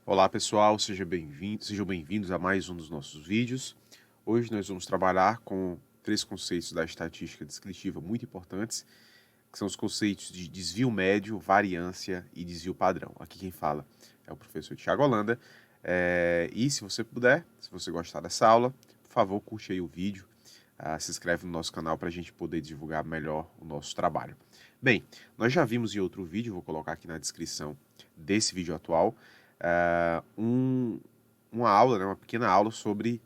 Olá pessoal, sejam bem-vindos a mais um dos nossos vídeos. Hoje nós vamos trabalhar com três conceitos da estatística descritiva muito importantes, que são os conceitos de desvio médio, variância e desvio padrão. Aqui quem fala é o professor Thiago Holanda. E se você puder, se você gostar dessa aula, por favor, curte aí o vídeo, se inscreve no nosso canal para a gente poder divulgar melhor o nosso trabalho. Bem, nós já vimos em outro vídeo, vou colocar aqui na descrição desse vídeo atual, uma aula, né, uma pequena aula sobre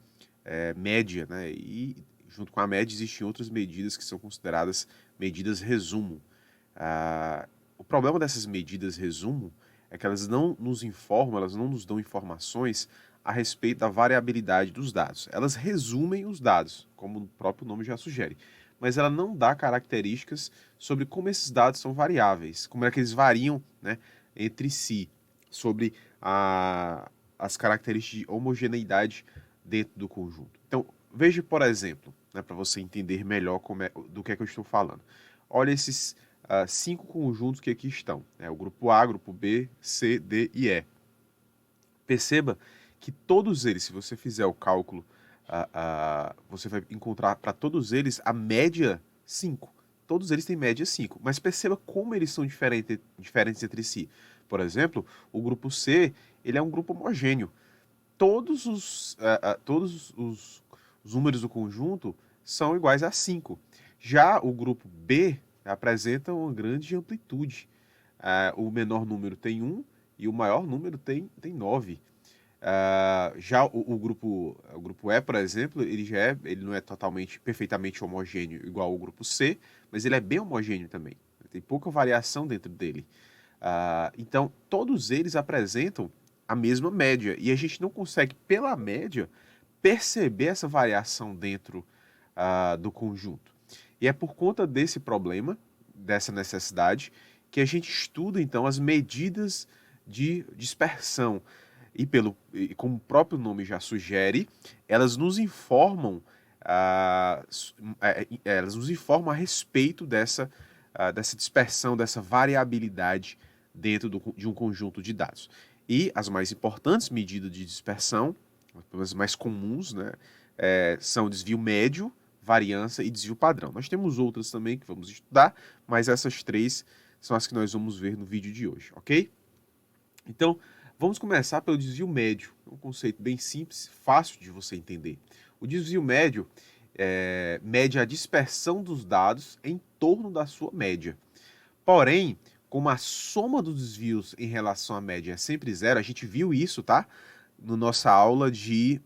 média, né, e junto com a média existem outras medidas que são consideradas medidas resumo. O problema dessas medidas resumo é que elas não nos informam, elas não nos dão informações a respeito da variabilidade dos dados. Elas resumem os dados, como o próprio nome já sugere, mas ela não dá características sobre como esses dados são variáveis, como é que eles variam, né, entre si, sobre as características de homogeneidade dentro do conjunto. Então, veja, por exemplo, né, para você entender melhor do que é que eu estou falando. Olha esses 5 conjuntos que aqui estão. O grupo A, grupo B, C, D e E. Perceba que todos eles, se você fizer o cálculo, você vai encontrar para todos eles a média 5. Todos eles têm média 5, mas perceba como eles são diferentes entre si. Por exemplo, o grupo C, ele é um grupo homogêneo. Todos os números do conjunto são iguais a 5. Já o grupo B apresenta uma grande amplitude. O menor número tem 1 e o maior número tem 9. Já o grupo E, por exemplo, ele não é perfeitamente homogêneo igual ao grupo C, mas ele é bem homogêneo também. Tem pouca variação dentro dele. Então, todos eles apresentam a mesma média e a gente não consegue, pela média, perceber essa variação dentro do conjunto. E é por conta desse problema, dessa necessidade, que a gente estuda, então, as medidas de dispersão. E como o próprio nome já sugere, elas nos informam, elas nos informam a respeito dessa dispersão, dessa variabilidade dentro de um conjunto de dados. E as mais importantes medidas de dispersão, as mais comuns, né, são desvio médio, variância e desvio padrão. Nós temos outras também que vamos estudar, mas essas três são as que nós vamos ver no vídeo de hoje, ok? Então, vamos começar pelo desvio médio. É um conceito bem simples, fácil de você entender. O desvio médio mede a dispersão dos dados em torno da sua média. Porém, como a soma dos desvios em relação à média é sempre zero, a gente viu isso, tá? Na nossa aula de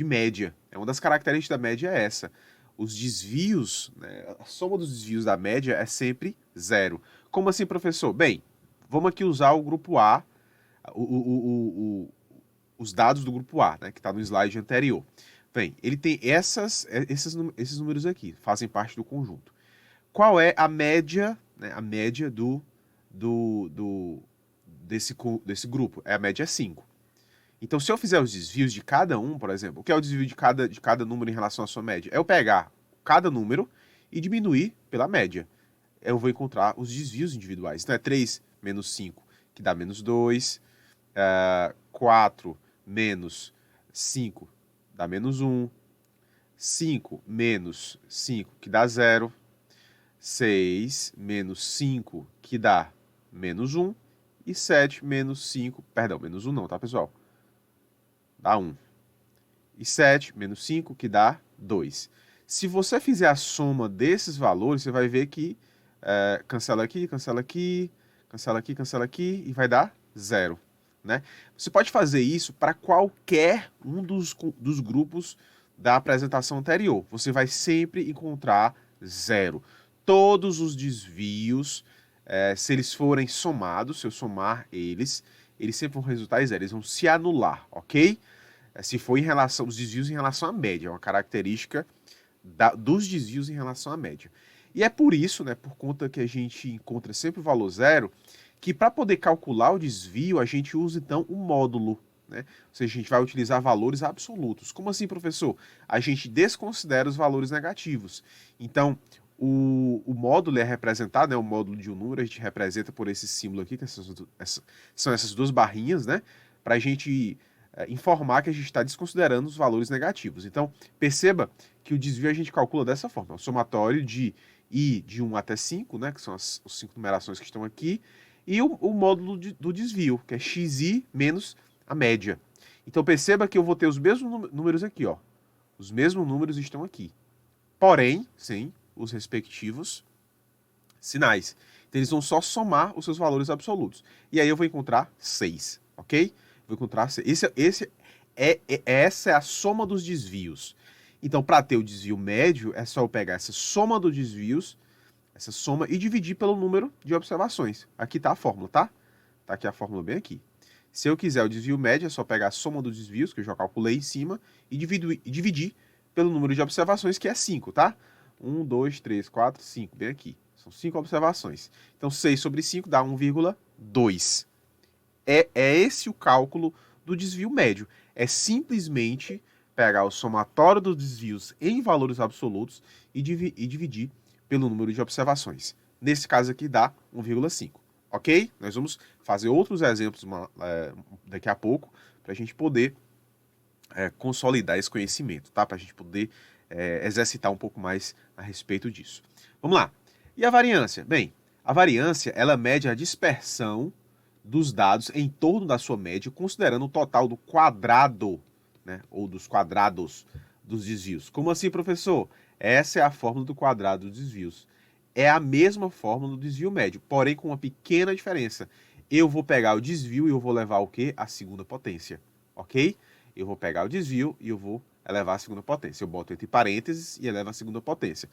média. Uma das características da média é essa. Os desvios, né, a soma dos desvios da média é sempre zero. Como assim, professor? Bem, vamos aqui usar o grupo A, os dados do grupo A, né, que está no slide anterior. Bem, ele tem esses números aqui, fazem parte do conjunto. Qual é a média, né, a média desse grupo? A média é 5. Então, se eu fizer os desvios de cada um, por exemplo, o que é o desvio de cada número em relação à sua média? É eu pegar cada número e diminuir pela média. Eu vou encontrar os desvios individuais. Então, é 3 menos 5, que dá menos 2. 4 menos 5, dá menos 1. 5 menos 5, que dá 0. 6 menos 5, que dá menos 1. E 7 menos 5, perdão, menos 1 não, tá, pessoal? Dá 1. E 7 menos 5, que dá 2. Se você fizer a soma desses valores, você vai ver que cancela aqui, cancela aqui, cancela aqui, cancela aqui, e vai dar 0. Né? Você pode fazer isso para qualquer um dos grupos da apresentação anterior. Você vai sempre encontrar 0. Todos os desvios, se eles forem somados, se eu somar eles sempre vão resultar em 0. Eles vão se anular, ok? Se for em relação, os desvios em relação à média, é uma característica dos desvios em relação à média. E é por isso, né, por conta que a gente encontra sempre o valor 0, que para poder calcular o desvio, a gente usa então o módulo, né? Ou seja, a gente vai utilizar valores absolutos. Como assim, professor? A gente desconsidera os valores negativos. Então, O módulo é representado, né? O módulo de um número a gente representa por esse símbolo aqui, que são essas duas barrinhas, né? Para a gente informar que a gente está desconsiderando os valores negativos. Então, perceba que o desvio a gente calcula dessa forma. O somatório de I de 1 até 5, né? Que são as 5 numerações que estão aqui. E o módulo do desvio, que é xi menos a média. Então, perceba que eu vou ter os mesmos números aqui, ó. Os mesmos números estão aqui. Porém, sem os respectivos sinais. Então, eles vão só somar os seus valores absolutos. E aí eu vou encontrar 6, ok? Vou encontrar 6. Essa é a soma dos desvios. Então, para ter o desvio médio, é só eu pegar essa soma dos desvios, essa soma, e dividir pelo número de observações. Aqui está a fórmula, tá? Tá aqui a fórmula bem aqui. Se eu quiser o desvio médio, é só pegar a soma dos desvios, que eu já calculei em cima, e dividir pelo número de observações, que é 5, tá? 1, 2, 3, 4, 5, bem aqui. São 5 observações. Então, 6 sobre 5 dá 1,2. É esse o cálculo do desvio médio. É simplesmente pegar o somatório dos desvios em valores absolutos e dividir pelo número de observações. Nesse caso aqui dá 1,5. Ok? Nós vamos fazer outros exemplos daqui a pouco para a gente poder consolidar esse conhecimento, tá? Para a gente poder exercitar um pouco mais a respeito disso. Vamos lá. E a variância? Bem, a variância ela mede a dispersão dos dados em torno da sua média, considerando o total do quadrado, né? Ou dos quadrados dos desvios. Como assim, professor? Essa é a fórmula do quadrado dos desvios. É a mesma fórmula do desvio médio, porém com uma pequena diferença. Eu vou pegar o desvio e eu vou levar o quê? A segunda potência, ok? Eu vou pegar o desvio e eu vou elevar a segunda potência. Eu boto entre parênteses e elevo a segunda potência.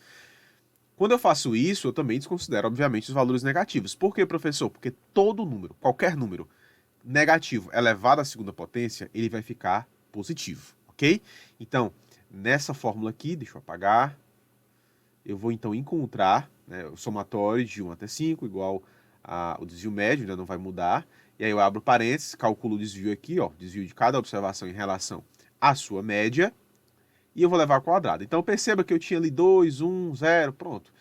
Quando eu faço isso, eu também desconsidero, obviamente, os valores negativos. Por quê, professor? Porque todo número, qualquer número negativo elevado à segunda potência, ele vai ficar positivo, ok? Então, nessa fórmula aqui, deixa eu apagar, eu vou então encontrar, né, o somatório de 1 até 5 igual ao desvio médio, ainda não vai mudar. E aí eu abro parênteses, calculo o desvio aqui, ó, desvio de cada observação em relação à sua média, e eu vou levar ao quadrado. Então perceba que eu tinha ali 2, 1, 0, pronto.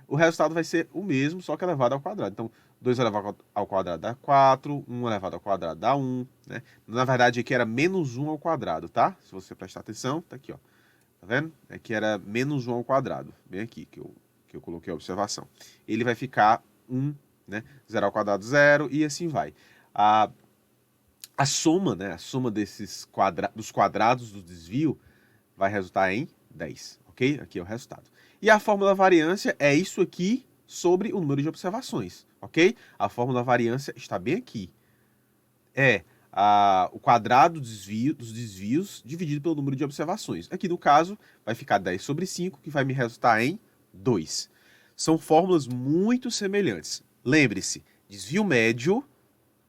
O resultado vai ser o mesmo, só que elevado ao quadrado. Então, 2 elevado ao quadrado dá 4, 1 elevado ao quadrado dá 1, né? Na verdade, aqui era menos 1 ao quadrado, tá? Se você prestar atenção, tá aqui, ó. Tá vendo? Aqui era menos 1 ao quadrado, bem aqui, que eu coloquei a observação. Ele vai ficar 1, né? 0 ao quadrado, 0, e assim vai. A soma, né? A soma dos quadrados do desvio vai resultar em 10, ok? Aqui é o resultado. E a fórmula da variância é isso aqui sobre o número de observações, ok? A fórmula da variância está bem aqui. É o quadrado dos desvios dividido pelo número de observações. Aqui no caso vai ficar 10 sobre 5, que vai me resultar em 2. São fórmulas muito semelhantes. Lembre-se, desvio médio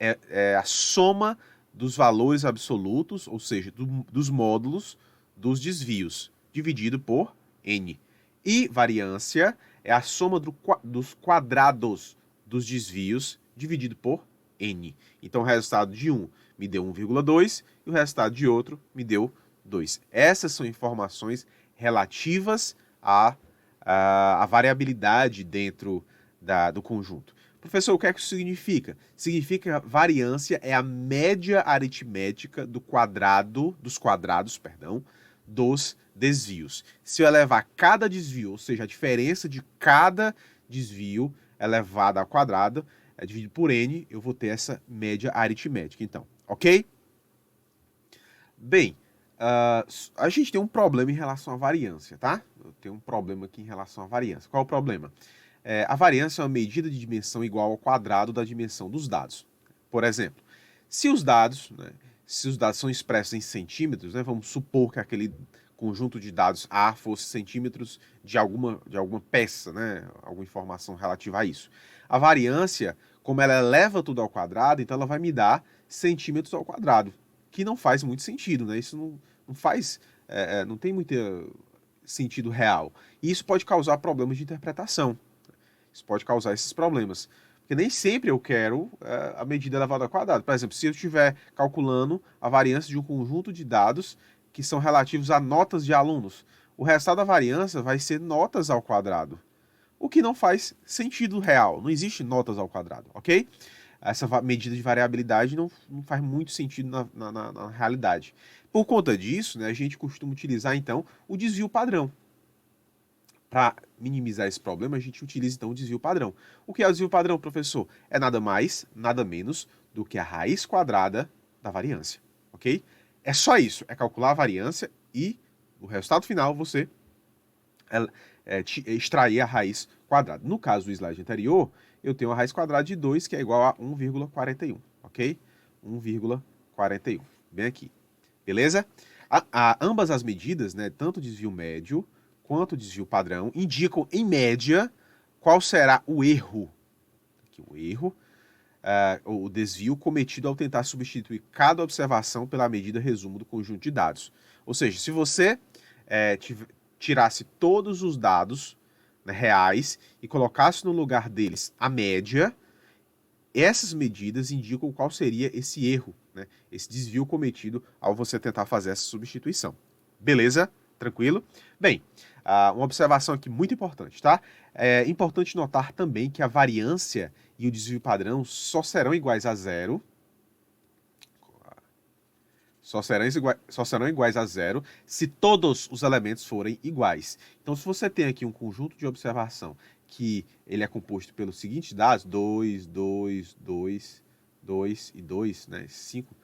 é a soma dos valores absolutos, ou seja, dos módulos dos desvios, dividido por n. E variância é a soma dos quadrados dos desvios, dividido por n. Então, o resultado de um me deu 1,2 e o resultado de outro me deu 2. Essas são informações relativas à variabilidade dentro do conjunto. Professor, o que é que isso significa? Significa que a variância é a média aritmética dos quadrados, dos desvios. Se eu elevar cada desvio, ou seja, a diferença de cada desvio elevado ao quadrado, dividido por n, eu vou ter essa média aritmética, então, ok? Bem, a gente tem um problema em relação à variância, tá? Eu tenho um problema aqui em relação à variância. Qual é o problema? A variância é uma medida de dimensão igual ao quadrado da dimensão dos dados. Por exemplo, se os dados são expressos em centímetros, né, vamos supor que aquele conjunto de dados A fosse centímetros de alguma peça, né, alguma informação relativa a isso. A variância, como ela eleva tudo ao quadrado, então ela vai me dar centímetros ao quadrado, que não faz muito sentido, né? Isso não faz, não tem muito sentido real. E isso pode causar problemas de interpretação. Isso pode causar esses problemas. Porque nem sempre eu quero a medida elevada ao quadrado. Por exemplo, se eu estiver calculando a variância de um conjunto de dados que são relativos a notas de alunos, o resultado da variância vai ser notas ao quadrado. o que não faz sentido real. Não existe notas ao quadrado, ok? Essa medida de variabilidade não faz muito sentido na realidade. Por conta disso, né, a gente costuma utilizar, então, o desvio padrão. Para minimizar esse problema, a gente utiliza, então, o desvio padrão. O que é o desvio padrão, professor? É nada mais, nada menos do que a raiz quadrada da variância, ok? É só isso, é calcular a variância e, no resultado final, você extrair a raiz quadrada. No caso do slide anterior, eu tenho a raiz quadrada de 2, que é igual a 1,41, ok? 1,41, bem aqui. Beleza? Ambas as medidas, né, tanto o desvio médio quanto o desvio padrão, indicam, em média, qual será o erro. Aqui, o erro, o desvio cometido ao tentar substituir cada observação pela medida resumo do conjunto de dados. Ou seja, se você tirasse todos os dados, né, reais e colocasse no lugar deles a média, essas medidas indicam qual seria esse erro, né, esse desvio cometido ao você tentar fazer essa substituição. Beleza? Tranquilo? Bem, uma observação aqui muito importante, tá? É importante notar também que a variância e o desvio padrão só serão iguais a zero. Só serão iguais a zero se todos os elementos forem iguais. Então, se você tem aqui um conjunto de observação que ele é composto pelos seguintes dados, 2, 2, 2, 2 e 2, né? Cinco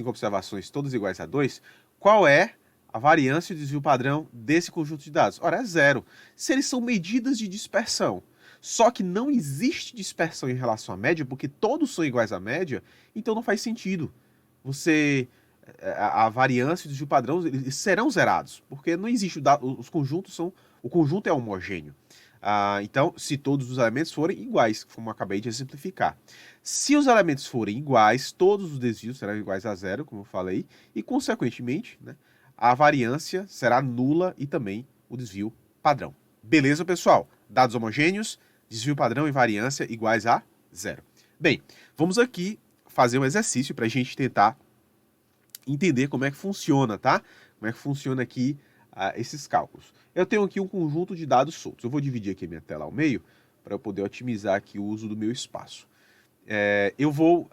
observações todas iguais a 2, qual é a variância e o desvio padrão desse conjunto de dados? Ora, é zero. Se eles são medidas de dispersão, só que não existe dispersão em relação à média, porque todos são iguais à média, então não faz sentido. A variância e o desvio padrão eles serão zerados, porque não existe os conjuntos o conjunto é homogêneo. Então, se todos os elementos forem iguais, como eu acabei de exemplificar. Se os elementos forem iguais, todos os desvios serão iguais a zero, como eu falei, e, consequentemente, né, a variância será nula e também o desvio padrão. Beleza, pessoal? Dados homogêneos, desvio padrão e variância iguais a zero. Bem, vamos aqui fazer um exercício para a gente tentar entender como é que funciona, tá? Como é que funciona aqui esses cálculos. Eu tenho aqui um conjunto de dados soltos. Eu vou dividir aqui minha tela ao meio para eu poder otimizar aqui o uso do meu espaço. Eu vou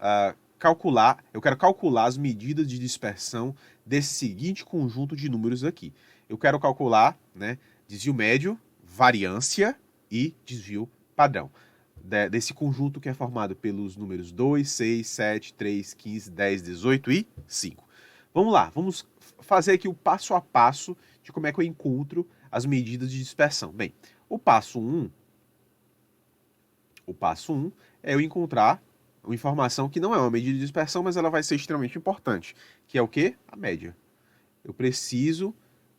eu quero calcular as medidas de dispersão desse seguinte conjunto de números aqui. Eu quero calcular, né, desvio médio, variância e desvio padrão. Desse conjunto que é formado pelos números 2, 6, 7, 3, 15, 10, 18 e 5. Vamos lá, vamos fazer aqui o passo a passo de como é que eu encontro as medidas de dispersão. Bem, o passo 1 é eu encontrar uma informação que não é uma medida de dispersão, mas ela vai ser extremamente importante, que é o quê? A média. Eu preciso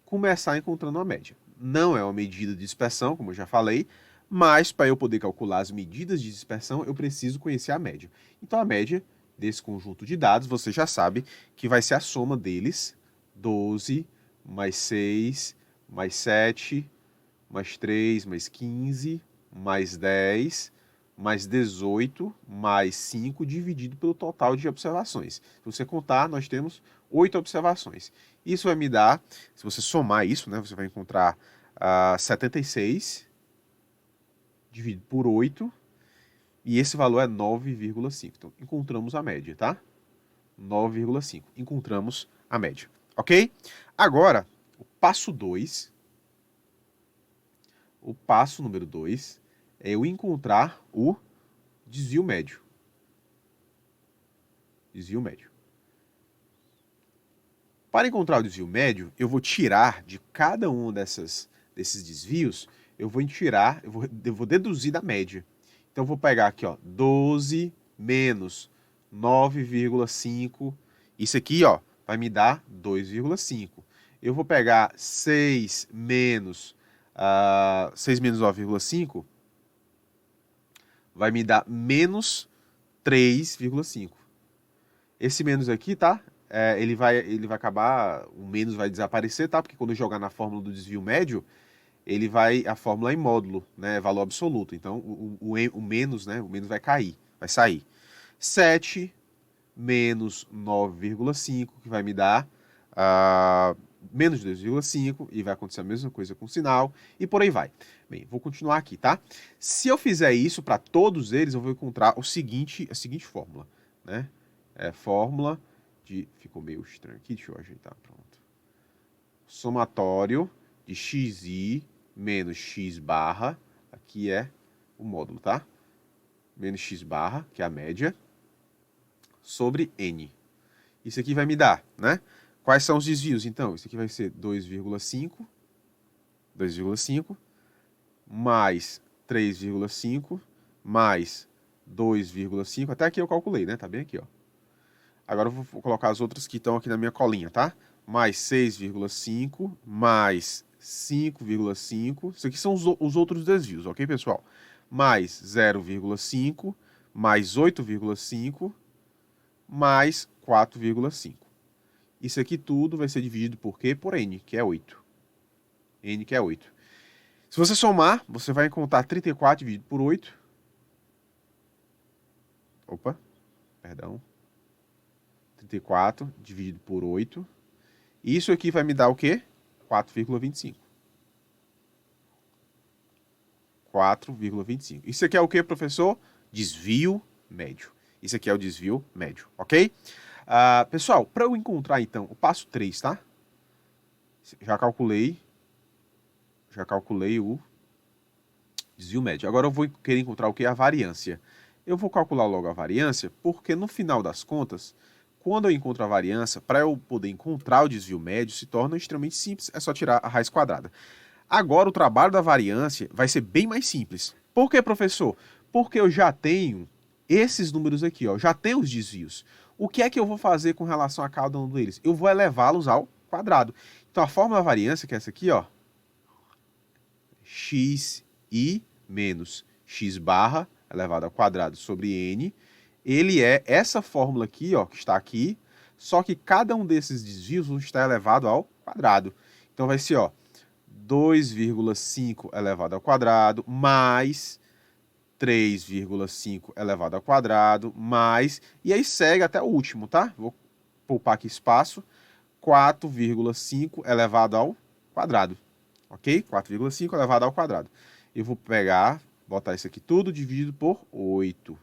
começar encontrando a média. Não é uma medida de dispersão, como eu já falei, mas para eu poder calcular as medidas de dispersão, eu preciso conhecer a média. Então a média desse conjunto de dados, você já sabe que vai ser a soma deles, 12, mais 6, mais 7, mais 3, mais 15, mais 10, mais 18, mais 5, dividido pelo total de observações. Se você contar, nós temos 8 observações. Isso vai me dar, se você somar isso, né, você vai encontrar 76 dividido por 8, e esse valor é 9,5. Então, encontramos a média, tá? 9,5. Encontramos a média, ok? Agora, o passo 2. O passo número 2 é eu encontrar o desvio médio. Desvio médio. Para encontrar o desvio médio, eu vou tirar de cada um desses desvios, eu vou deduzir da média. Então, eu vou pegar aqui, ó, 12 menos 9,5. Isso aqui, ó, vai me dar 2,5. Eu vou pegar 6 menos 9,5, vai me dar menos 3,5. Esse menos aqui, tá? Ele vai acabar, o menos vai desaparecer, tá? Porque quando eu jogar na fórmula do desvio médio, a fórmula é em módulo, né? Valor absoluto. Então, o menos, né? O menos vai cair, vai sair. 7 menos 9,5, que vai me dar menos 2,5 e vai acontecer a mesma coisa com o sinal e por aí vai. Bem, vou continuar aqui, tá? Se eu fizer isso para todos eles, eu vou encontrar a seguinte fórmula, né? Fórmula de... Ficou meio estranho aqui, deixa eu ajeitar, pronto. Somatório de xi menos x barra, aqui é o módulo, tá? Menos x barra, que é a média, sobre n. Isso aqui vai me dar, né? Quais são os desvios, então? Isso aqui vai ser 2,5 mais 3,5 mais 2,5, até aqui eu calculei, né? Tá bem aqui, ó. Agora eu vou colocar as outras que estão aqui na minha colinha, tá? Mais 6,5 mais 5,5. Isso aqui são os outros desvios, ok, pessoal? Mais 0,5 mais 8,5 mais 4,5. Isso aqui tudo vai ser dividido por quê? Por n, que é 8. N, que é 8. Se você somar, você vai encontrar 34 dividido por 8. Opa, perdão. 34 dividido por 8. Isso aqui vai me dar o quê? 4,25. 4,25. Isso aqui é o quê, professor? Desvio médio. Isso aqui é o desvio médio, ok? Pessoal, para eu encontrar, então, o passo 3, tá? Já calculei o desvio médio. Agora eu vou querer encontrar o que? A variância. Eu vou calcular logo a variância, porque no final das contas, quando eu encontro a variância, para eu poder encontrar o desvio médio, se torna extremamente simples, é só tirar a raiz quadrada. Agora, o trabalho da variância vai ser bem mais simples. Por que, professor? Porque eu já tenho esses números aqui, ó, já tenho os desvios. O que é que eu vou fazer com relação a cada um deles? Eu vou elevá-los ao quadrado. Então, a fórmula da variância, que é essa aqui, ó, xi menos x barra elevado ao quadrado sobre n, ele é essa fórmula aqui, ó, que está aqui, só que cada um desses desvios está elevado ao quadrado. Então, vai ser, ó, 2,5 elevado ao quadrado, mais 3,5 elevado ao quadrado, mais... E aí segue até o último, tá? Vou poupar aqui espaço. 4,5 elevado ao quadrado. Ok? 4,5 elevado ao quadrado. Eu vou pegar, botar isso aqui tudo dividido por 8.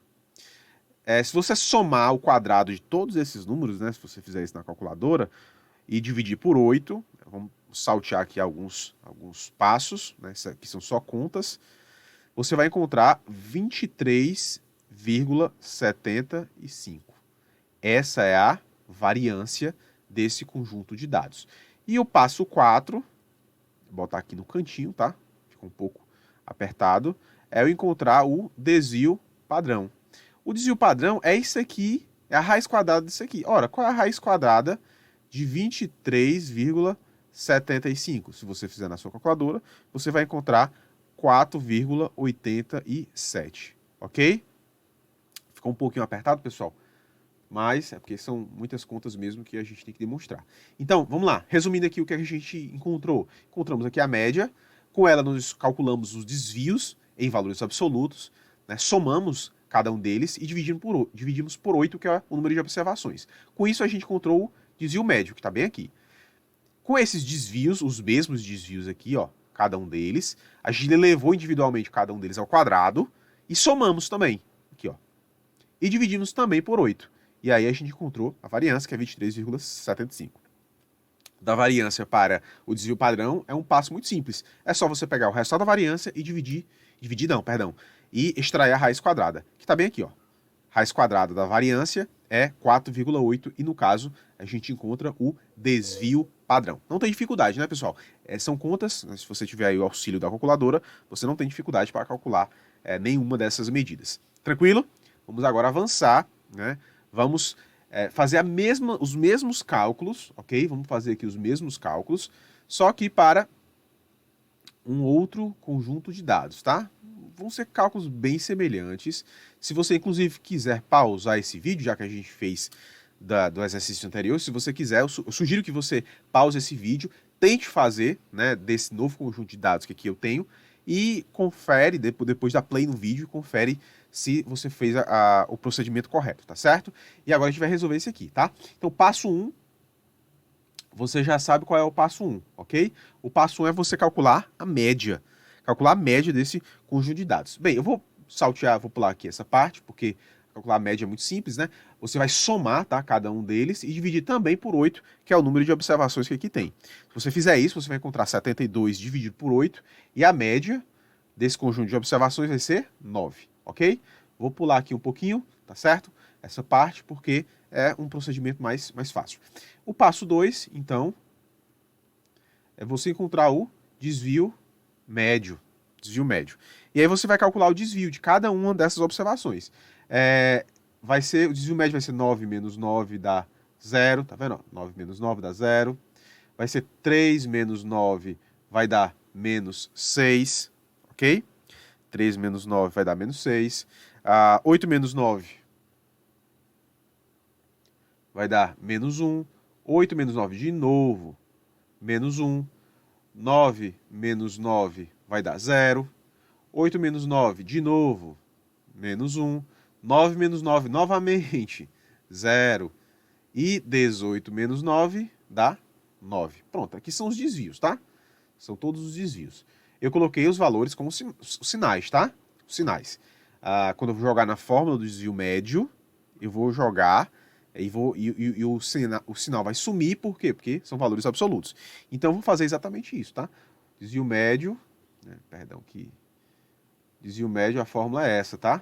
Se você somar o quadrado de todos esses números, né? Se você fizer isso na calculadora, e dividir por 8, vamos saltear aqui alguns passos, né? Isso aqui são só contas. Você vai encontrar 23,75. Essa é a variância desse conjunto de dados. E o passo 4, vou botar aqui no cantinho, tá? Fica um pouco apertado, é eu encontrar o desvio padrão. O desvio padrão é isso aqui, é a raiz quadrada disso aqui. Ora, qual é a raiz quadrada de 23,75? Se você fizer na sua calculadora, você vai encontrar 4,87, ok? Ficou um pouquinho apertado, pessoal, mas é porque são muitas contas mesmo que a gente tem que demonstrar. Então, vamos lá. Resumindo aqui o que a gente encontrou. Encontramos aqui a média, com ela nós calculamos os desvios em valores absolutos, né? Somamos cada um deles e dividimos por 8, que é o número de observações. Com isso, a gente encontrou o desvio médio, que está bem aqui. Com esses desvios, os mesmos desvios aqui, ó, cada um deles, a gente elevou individualmente cada um deles ao quadrado e somamos também, aqui, ó. E dividimos também por 8. E aí a gente encontrou a variância, que é 23,75. Da variância para o desvio padrão é um passo muito simples. É só você pegar o resultado da variância e e extrair a raiz quadrada, que está bem aqui, ó. Raiz quadrada da variância é 4,8 e, no caso, a gente encontra o desvio padrão. Não tem dificuldade, né, pessoal? São contas, né, se você tiver aí o auxílio da calculadora, você não tem dificuldade para calcular nenhuma dessas medidas. Tranquilo? Vamos agora avançar, né? Vamos fazer os mesmos cálculos, ok? Vamos fazer aqui os mesmos cálculos, só que para um outro conjunto de dados, tá? Vão ser cálculos bem semelhantes. Se você, inclusive, quiser pausar esse vídeo, já que a gente fez do exercício anterior, se você quiser, eu sugiro que você pause esse vídeo, tente fazer, né, desse novo conjunto de dados que aqui eu tenho, e confere, depois da play no vídeo, confere se você fez o procedimento correto, tá certo? E agora a gente vai resolver esse aqui, tá? Então, passo 1, você já sabe qual é o passo 1, ok? O passo 1 é você calcular a média desse conjunto de dados. Bem, eu vou saltear, vou pular aqui essa parte, porque calcular a média é muito simples, né? Você vai somar, tá, cada um deles e dividir também por 8, que é o número de observações que aqui tem. Se você fizer isso, você vai encontrar 72 dividido por 8, e a média desse conjunto de observações vai ser 9, ok? Vou pular aqui um pouquinho, tá certo? Essa parte, porque é um procedimento mais fácil. O passo 2, então, é você encontrar o desvio médio. Desvio médio. E aí você vai calcular o desvio de cada uma dessas observações. O desvio médio vai ser 9 menos 9 dá 0, tá vendo? 9 menos 9 dá 0. Vai ser 3 menos 9 vai dar menos 6, ok? 3 menos 9 vai dar menos 6. 8 menos 9 vai dar menos 1. 8 menos 9 de novo, menos 1. 9 menos 9 vai dar 0. 8 menos 9 de novo, menos 1. 9 menos 9 novamente, 0. E 18 menos 9 dá 9. Pronto, aqui são os desvios, tá? São todos os desvios. Eu coloquei os valores como sinais, tá? Os sinais. Quando eu vou jogar na fórmula do desvio médio, eu vou jogar e o sinal vai sumir, por quê? Porque são valores absolutos. Então, eu vou fazer exatamente isso, tá? Desvio médio, desvio médio, a fórmula é essa, tá?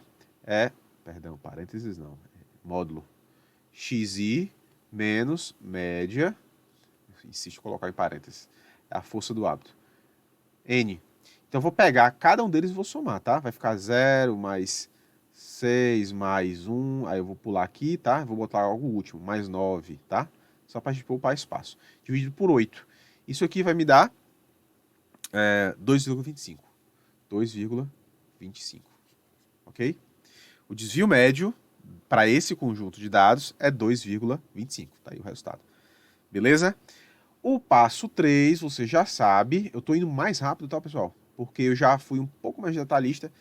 Parênteses não, módulo xi menos média, insisto em colocar em parênteses, é a força do hábito, n. Então, eu vou pegar cada um deles e vou somar, tá? Vai ficar 0 mais 6 mais 1, aí eu vou pular aqui, tá? Vou botar algo último, mais 9, tá? Só para a gente poupar espaço. Dividido por 8. Isso aqui vai me dar 2,25. 2,25. Ok? O desvio médio para esse conjunto de dados é 2,25. Tá aí o resultado. Beleza? O passo 3, você já sabe, eu estou indo mais rápido, tá, pessoal? Porque eu já fui um pouco mais detalhista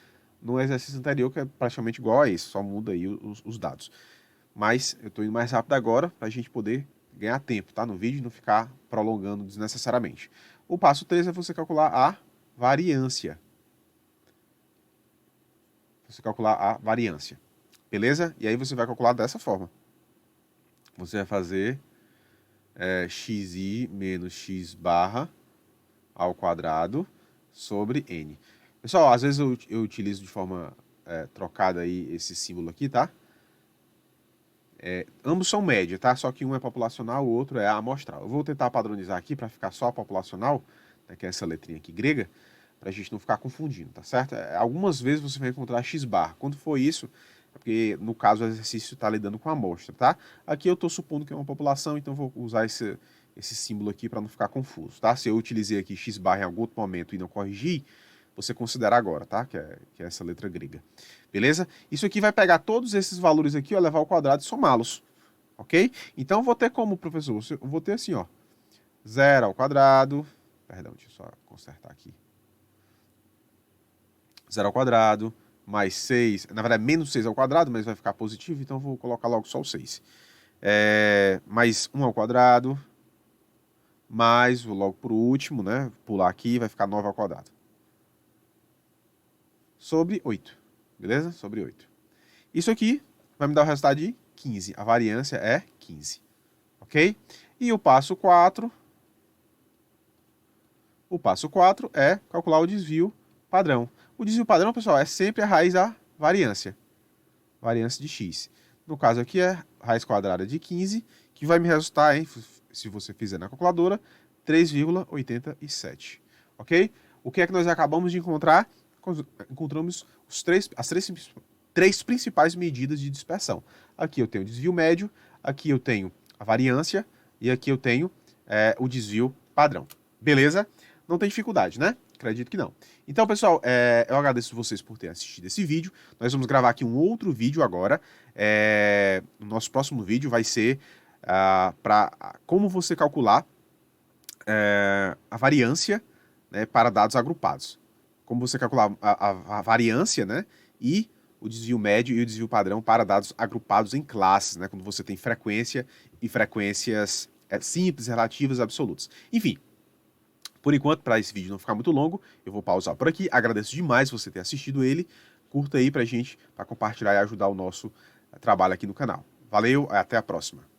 no exercício anterior, que é praticamente igual a esse, só muda aí os dados. Mas eu estou indo mais rápido agora para a gente poder ganhar tempo, tá? No vídeo e não ficar prolongando desnecessariamente. O passo 3 é você calcular a variância. Você calcular a variância. Beleza? E aí você vai calcular dessa forma. Você vai fazer xi menos x barra ao quadrado sobre n. Pessoal, às vezes eu utilizo de forma trocada aí esse símbolo aqui, tá? Ambos são média, tá? Só que um é populacional, o outro é amostral. Eu vou tentar padronizar aqui para ficar só populacional, né, que é essa letrinha aqui grega, para a gente não ficar confundindo, tá certo? Algumas vezes você vai encontrar x bar. Quando for isso, é porque no caso o exercício está lidando com a amostra, tá? Aqui eu estou supondo que é uma população, então vou usar esse símbolo aqui para não ficar confuso, tá? Se eu utilizei aqui x bar em algum outro momento e não corrigi, você considera agora, tá? Que é essa letra grega. Beleza? Isso aqui vai pegar todos esses valores aqui, ó, levar ao quadrado e somá-los. Ok? Então, eu vou ter como, professor? Eu vou ter assim, ó. 0 ao quadrado. Perdão, deixa eu só consertar aqui. 0 ao quadrado, mais 6. Na verdade, menos 6 ao quadrado, mas vai ficar positivo, então eu vou colocar logo só o 6. Mais 1 ao quadrado. Mais, vou logo por último, né? Pular aqui, vai ficar 9 ao quadrado. Sobre 8. Beleza? Sobre 8. Isso aqui vai me dar o resultado de 15. A variância é 15. Ok? E o passo 4. O passo 4 é calcular o desvio padrão. O desvio padrão, pessoal, é sempre a raiz da variância. Variância de x. No caso aqui é raiz quadrada de 15, que vai me resultar em, se você fizer na calculadora, 3,87. Ok? O que é que nós acabamos de encontrar? Encontramos as três principais medidas de dispersão. Aqui eu tenho o desvio médio, aqui eu tenho a variância e aqui eu tenho o desvio padrão. Beleza? Não tem dificuldade, né? Acredito que não. Então, pessoal, eu agradeço vocês por terem assistido esse vídeo. Nós vamos gravar aqui um outro vídeo agora. O nosso próximo vídeo vai ser para como você calcular a variância, né, para dados agrupados. Como você calcular a variância, né, e o desvio médio e o desvio padrão para dados agrupados em classes, né, quando você tem frequência e frequências simples, relativas, absolutas. Enfim, por enquanto, para esse vídeo não ficar muito longo, eu vou pausar por aqui. Agradeço demais você ter assistido ele. Curta aí pra gente, para compartilhar e ajudar o nosso trabalho aqui no canal. Valeu, até a próxima.